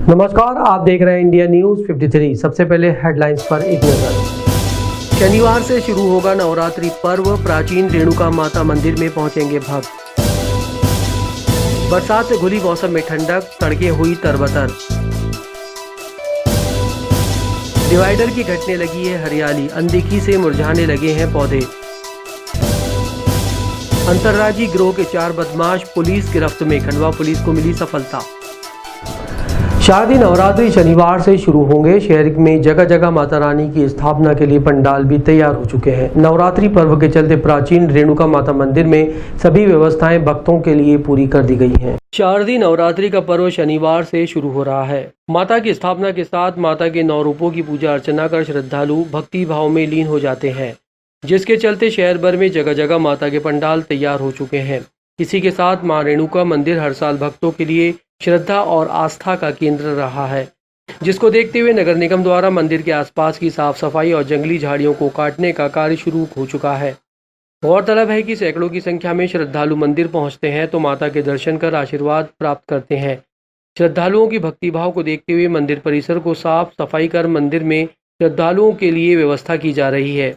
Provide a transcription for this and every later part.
नमस्कार, आप देख रहे हैं इंडिया न्यूज 53। सबसे पहले हेडलाइंस पर एक नजर। शनिवार से शुरू होगा नवरात्रि पर्व। प्राचीन रेणुका माता मंदिर में पहुंचेंगे भक्त। बरसात से घुली मौसम में ठंडक, सड़कें हुई तरबतर। डिवाइडर की घटने लगी है हरियाली, अनदेखी से मुरझाने लगे हैं पौधे। अंतर्राज्यीय गिरोह के 4 बदमाश पुलिस गिरफ्त में, खंडवा पुलिस को मिली सफलता। शारदीय नवरात्रि शनिवार से शुरू होंगे। शहर में जगह जगह माता रानी की स्थापना के लिए पंडाल भी तैयार हो चुके हैं। नवरात्रि पर्व के चलते प्राचीन रेणुका माता मंदिर में सभी व्यवस्थाएं भक्तों के लिए पूरी कर दी गई हैं। शारदीय नवरात्रि का पर्व शनिवार से शुरू हो रहा है। माता की स्थापना के साथ माता के 9 रूपों की पूजा अर्चना कर श्रद्धालु भक्ति भाव में लीन हो जाते हैं, जिसके चलते शहर भर में जगह जगह माता के पंडाल तैयार हो चुके हैं। इसी के साथ मां रेणुका मंदिर हर साल भक्तों के लिए श्रद्धा और आस्था का केंद्र रहा है, जिसको देखते हुए नगर निगम द्वारा मंदिर के आसपास की साफ सफाई और जंगली झाड़ियों को काटने का कार्य शुरू हो चुका है। गौरतलब है कि सैकड़ों की संख्या में श्रद्धालु मंदिर पहुंचते हैं तो माता के दर्शन कर आशीर्वाद प्राप्त करते हैं। श्रद्धालुओं की भक्तिभाव को देखते हुए मंदिर परिसर को साफ सफाई कर मंदिर में श्रद्धालुओं के लिए व्यवस्था की जा रही है।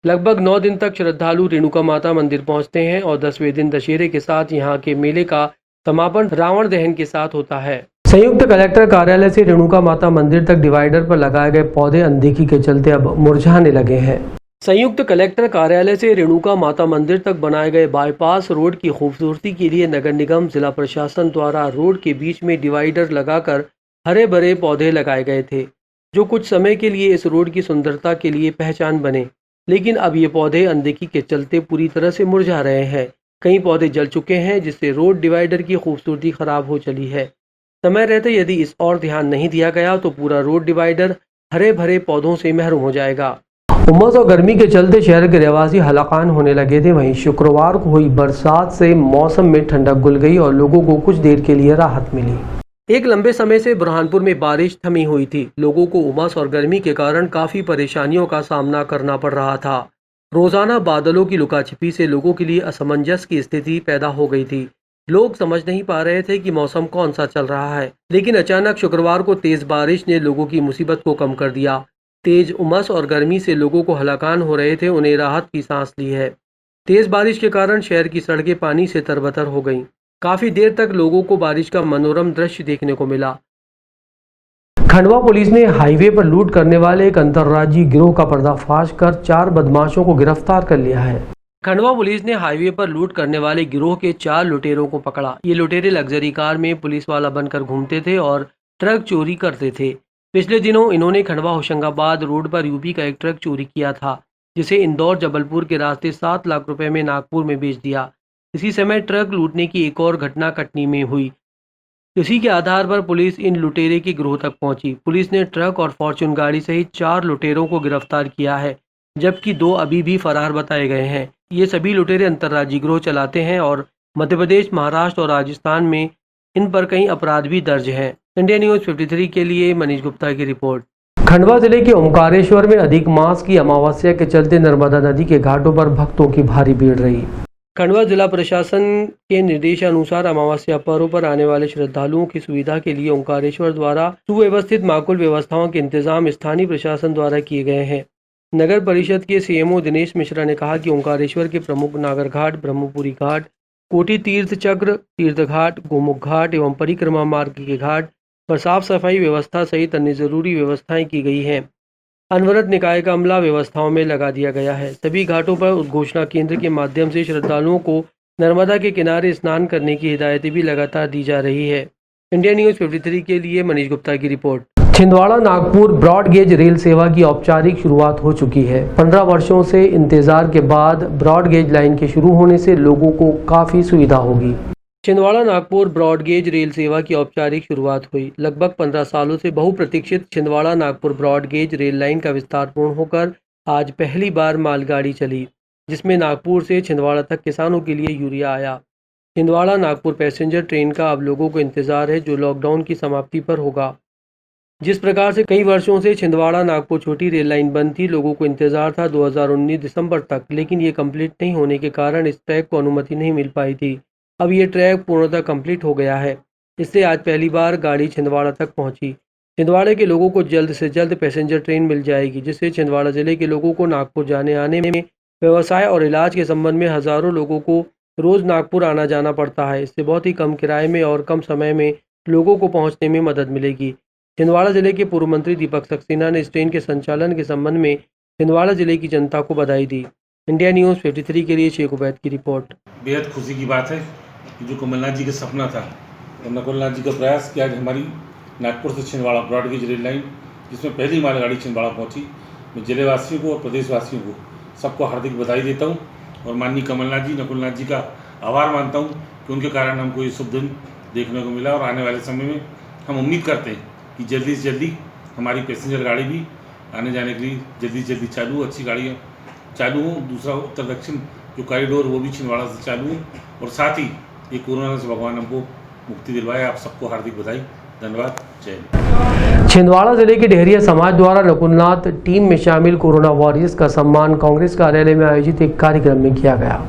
लगभग 9 दिन तक श्रद्धालु रेणुका माता मंदिर पहुंचते हैं और 10वें दिन दशहरे के साथ यहां के मेले का समापन रावण दहन के साथ होता है। संयुक्त कलेक्टर कार्यालय से रेणुका माता मंदिर तक डिवाइडर पर लगाए गए पौधे अनदेखी के चलते अब मुरझाने लगे हैं। संयुक्त कलेक्टर कार्यालय से रेणुका माता मंदिर तक बनाए गए बाईपास रोड की खूबसूरती के लिए नगर निगम जिला प्रशासन द्वारा रोड के बीच में डिवाइडर लगाकर हरे भरे पौधे लगाए गए थे, जो कुछ समय के लिए इस रोड की सुंदरता के लिए पहचान बने। लेकिन अब ये पौधे अनदेखी के चलते पूरी तरह से मुरझा रहे हैं। कई पौधे जल चुके हैं, जिससे रोड डिवाइडर की खूबसूरती खराब हो चली है। समय रहते यदि इस और ध्यान नहीं दिया गया तो पूरा रोड डिवाइडर हरे भरे पौधों से महरूम हो जाएगा। उमस और गर्मी के चलते शहर के रहवासी हलाकान होने लगे थे। वहीं शुक्रवार को हुई बरसात से मौसम में ठंडक घुल गई और लोगों को कुछ देर के लिए राहत मिली। एक लंबे समय से बुरहानपुर में बारिश थमी हुई थी। लोगों को उमस और गर्मी के कारण काफी परेशानियों का सामना करना पड़ रहा था। रोजाना बादलों की लुकाछिपी से लोगों के लिए असमंजस की स्थिति पैदा हो गई थी। लोग समझ नहीं पा रहे थे कि मौसम कौन सा चल रहा है, लेकिन अचानक शुक्रवार को तेज बारिश ने लोगों की मुसीबत को कम कर दिया। तेज उमस और गर्मी से लोगों को हलाकान हो रहे थे, उन्हें राहत की सांस ली है। तेज बारिश के कारण शहर की सड़कें पानी से तरबतर हो गईं। काफी देर तक लोगों को बारिश का मनोरम दृश्य देखने को मिला। खंडवा पुलिस ने हाईवे पर लूट करने वाले एक अंतर्राज्यीय गिरोह का पर्दाफाश कर 4 बदमाशों को गिरफ्तार कर लिया है। खंडवा पुलिस ने हाईवे पर लूट करने वाले गिरोह के 4 लुटेरों को पकड़ा। ये लुटेरे लग्जरी कार में पुलिस वाला बनकर घूमते थे और ट्रक चोरी करते थे। पिछले दिनों इन्होंने खंडवा होशंगाबाद रोड पर यूपी का एक ट्रक चोरी किया था, जिसे इंदौर जबलपुर के रास्ते 7 लाख रुपए में नागपुर में बेच दिया। इसी समय ट्रक लूटने की एक और घटना कटनी में हुई। इसी के आधार पर पुलिस इन लुटेरे के गिरोह तक पहुंची। पुलिस ने ट्रक और फॉर्च्यून गाड़ी सहित 4 लुटेरों को गिरफ्तार किया है, जबकि 2 अभी भी फरार बताए गए हैं। ये सभी लुटेरे अंतर्राज्यीय गिरोह चलाते हैं और मध्य प्रदेश, महाराष्ट्र और राजस्थान में इन पर कई अपराध भी दर्ज हैं। इंडिया न्यूज 53 के लिए मनीष गुप्ता की रिपोर्ट। खंडवा जिले के ओमकारेश्वर में अधिक मास की अमावस्या के चलते नर्मदा नदी के घाटों पर भक्तों की भारी भीड़ रही। खंडवा जिला प्रशासन के निर्देशानुसार अमावस्या पर्व पर आने वाले श्रद्धालुओं की सुविधा के लिए ओंकारेश्वर द्वारा सुव्यवस्थित माकुल व्यवस्थाओं के इंतजाम स्थानीय प्रशासन द्वारा किए गए हैं। नगर परिषद के सीएमओ दिनेश मिश्रा ने कहा कि ओंकारेश्वर के प्रमुख नागर घाट, ब्रह्मपुरी घाट, कोटि तीर्थ चक्र तीर्थ घाट, गोमुख घाट एवं परिक्रमा मार्ग के घाट पर साफ सफाई व्यवस्था सहित अन्य जरूरी व्यवस्थाएं की गई हैं। अनवरत निकाय का अमला व्यवस्थाओं में लगा दिया गया है। सभी घाटों पर उद्घोषणा केंद्र के माध्यम से श्रद्धालुओं को नर्मदा के किनारे स्नान करने की हिदायतें भी लगातार दी जा रही है। इंडिया न्यूज 53 के लिए मनीष गुप्ता की रिपोर्ट। Chhindwara Nagpur broad gauge rail सेवा की औपचारिक शुरुआत हो चुकी है। 15 वर्षों से इंतजार के बाद ब्रॉड गेज लाइन के शुरू होने से लोगों को काफी सुविधा होगी। Chhindwara Nagpur broad gauge rail सेवा की औपचारिक शुरुआत हुई। लगभग 15 सालों से बहुप्रतीक्षित Chhindwara Nagpur broad gauge rail line का विस्तार पूर्ण होकर आज पहली बार मालगाड़ी चली, जिसमें नागपुर से छिंदवाड़ा तक किसानों के लिए यूरिया आया। छिंदवाड़ा नागपुर पैसेंजर ट्रेन का अब लोगों को इंतजार है, जो लॉकडाउन की समाप्ति पर होगा। जिस प्रकार से कई वर्षों से छिंदवाड़ा नागपुर छोटी रेल लाइन बंद थी, लोगों को इंतजार था 2019 दिसंबर तक, लेकिन ये कंप्लीट नहीं होने के कारण इस ट्रैक को अनुमति नहीं मिल पाई थी। अब ये ट्रैक पूर्णतः कंप्लीट हो गया है। इससे आज पहली बार गाड़ी छिंदवाड़ा तक पहुंची। छिंदवाड़ा के लोगों को जल्द से जल्द पैसेंजर ट्रेन मिल जाएगी, जिससे छिंदवाड़ा जिले के लोगों को नागपुर जाने आने में, व्यवसाय और इलाज के संबंध में हजारों लोगों को रोज नागपुर आना जाना पड़ता है। इससे बहुत ही कम किराए में और कम समय में लोगों को पहुंचने में मदद मिलेगी। छिंदवाड़ा जिले के पूर्व मंत्री दीपक सक्सेना ने इस ट्रेन के संचालन के संबंध में छिंदवाड़ा जिले की जनता को बधाई दी। इंडिया न्यूज़ 53 के लिए शेख उबैद की रिपोर्ट। बेहद खुशी की बात है कि जो कमलनाथ जी का सपना था और नकुलनाथ जी का प्रयास कि आज हमारी नागपुर से छिंदवाड़ा ब्रॉडगेज रेल लाइन, जिसमें पहली मालगाड़ी छिंदवाड़ा पहुंची, मैं जिलेवासियों को और प्रदेशवासियों को सबको हार्दिक बधाई देता हूं और माननीय कमलनाथ जी, नकुलनाथ जी का आभार मानता हूं कि उनके कारण हमको ये शुभ दिन देखने को मिला। और आने वाले समय में हम उम्मीद करते हैं कि जल्दी से जल्दी हमारी पैसेंजर गाड़ी भी आने जाने के लिए जल्दी से जल्दी चालू हो, अच्छी गाड़ियाँ चालू हों। दूसरा उत्तर दक्षिण जो कॉरिडोर वो भी छिंदवाड़ा से चालू हो और साथ ही ये कोरोना से भगवान हमको मुक्ति दिलवाए। आप सबको हार्दिक बधाई, धन्यवाद, जय हिंद। छिंदवाड़ा जिले के डेहरिया समाज द्वारा नकुलनाथ टीम में शामिल कोरोना वॉरियर्स का सम्मान कांग्रेस कार्यालय में आयोजित एक कार्यक्रम में किया गया।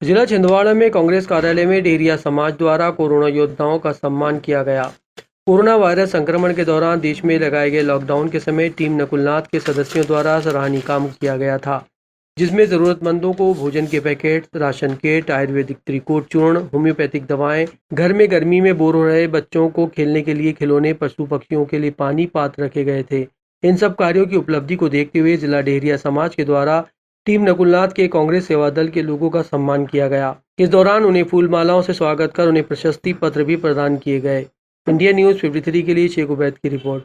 जिला छिंदवाड़ा में कांग्रेस कार्यालय में डेहरिया समाज द्वारा कोरोना योद्धाओं का सम्मान किया गया। कोरोना वायरस संक्रमण के दौरान देश में लगाए गए लॉकडाउन के समय टीम नकुलनाथ के सदस्यों द्वारा सराहनीय काम किया गया था, जिसमें ज़रूरतमंदों को भोजन के पैकेट, राशन किट, आयुर्वेदिक त्रिकोट चूर्ण, होम्योपैथिक दवाएं, घर में गर्मी में बोर हो रहे बच्चों को खेलने के लिए खिलौने, पशु पक्षियों के लिए पानी पात्र रखे गए थे। इन सब कार्यों की उपलब्धि को देखते हुए जिला डेहरिया समाज के द्वारा टीम नकुलनाथ के कांग्रेस सेवा दल के लोगों का सम्मान किया गया। इस दौरान उन्हें फूल मालाओं से स्वागत कर उन्हें प्रशस्ति पत्र भी प्रदान किए गए। इंडिया न्यूज़ 53 के लिए शेख उबैद की रिपोर्ट।